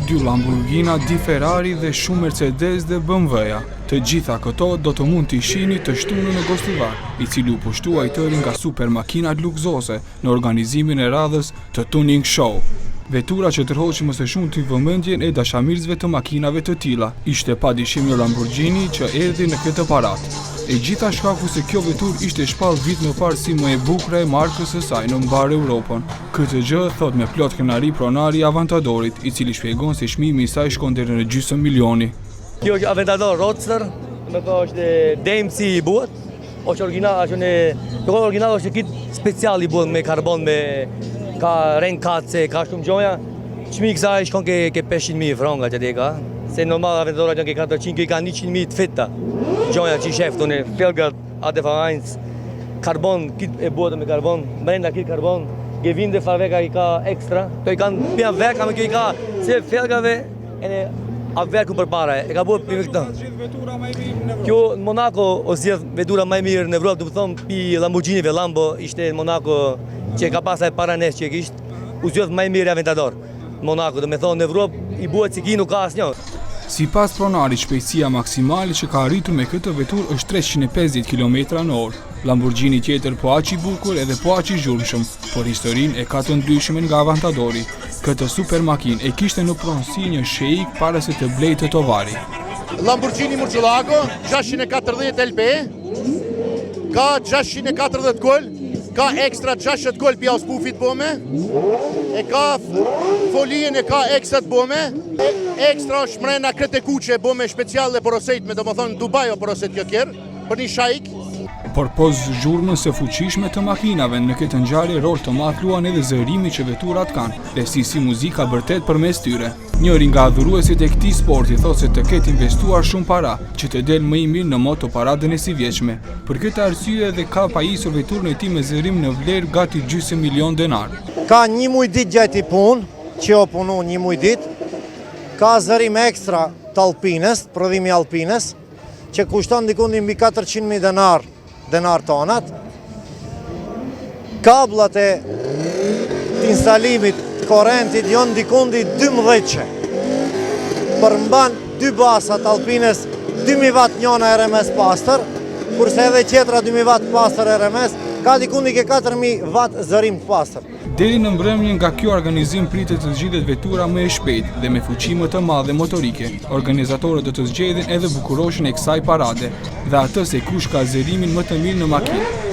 2 Lamborghini, 2 Ferrari dhe shumë Mercedes dhe BMW-ja. Të gjitha këto do të mund t'i shihni të shtunën në Gostivar, i cili u pushtua i tëri nga super makinat luksoze në organizimin e radhës të Tuning Show. Vetura që tërhoqi më së shumti vëmendjen e dashamirësve të makinave të tilla. Ishte padyshim një Lamborghini që erdhi në këtë parat. E gjitha shkaku se kjo vetur ishte shpallë vit më parë si më e bukur e markës së saj në mbar Europën. Këtë gjë thot me plot kënaqëri pronari i Aventadorit, i cili shpjegon se çmimi i saj shkon deri në gjysmë milioni. Kjo është Aventador Roadster, më është DMC i buhet, është original, është kit special i buhet me karbon, me ka ren kace, ka shumë gjoja. Çmimi i kësaj shkon ke 500.000 franca që ka. Se normal Aventadora që ke 400, ka 100.000 të fitta. Gjoja që i shef tonë, felgat, AT1, karbon, kit e buhet me karbon, brenda kit karbon, ke vinde farveka i ka ekstra. To i kanë pia veka, me kjo i ka se felgave e a verku për para, e ka buhet për këtë. Kjo në Monaco o zjedh vetura më e mirë në Evropë, du më thonë pi Lamborghinive, Lambo ishte në Monaco që ka pasaj para nes që e kishtë, u zjedh më e mirë Aventador. Monaco, du me thonë në Evropë i buhet si ki nuk ka asnjë. Sipas pronarit, shpejtësia maksimale që ka arritur me këtë vetur është 350 km/h. Lamborghini tjetër po aq i bukur edhe po aq i zhurmshëm, por historinë e ka të ndryshme nga Aventadori. Këtë super makinë e kishte në pronësi një sheik para se të blejë të tovari. Lamborghini Murcielago 640 LP, ka 640 gol, ka ekstra 60 gol pja spufit bome, e ka folien e ka ekstra të bome, ekstra është mrena krete kuqe bome speciale porosejt me do më thonë Dubai o poroset kjo kjerë, për një shaik. Por pos zhurmën së fuqishme të makinave, në këtë ngjarje rol të madh luan edhe zërimi që veturat kanë, dhe si muzika bërtet përmes tyre. Njëri nga adhuruesit e këtij sporti thotë se të ketë investuar shumë para, që të del më i mirë në motoparadën e sivjetshme. Për këtë arsye edhe ka pajisur veturën e tij me zërim në vlerë gati gjysmë milion denar. Ka një muj ditë gjatë i punë, që o punu një muj ditë, ka zërim ekstra të Alpines, prodhimi Alpines, që kushton dikundi mbi 400.000 denar tonat. Kablat e instalimit të korrentit janë dikundi 12 përmban 2 basat Alpines 2000 watt njona RMS pastër, kurse edhe tjetra 2000 watt pastër RMS, ka dikundi ke 4000 watt zërim të pastër. Deri në mbrëmje nga kjo organizim pritet të zgjidhet vetura më e shpejtë dhe me fuqi më të madhe motorike. Organizatorët do të zgjedhin edhe bukuroshin e kësaj parade dhe atë se kush ka zërimin më të mirë në makinë.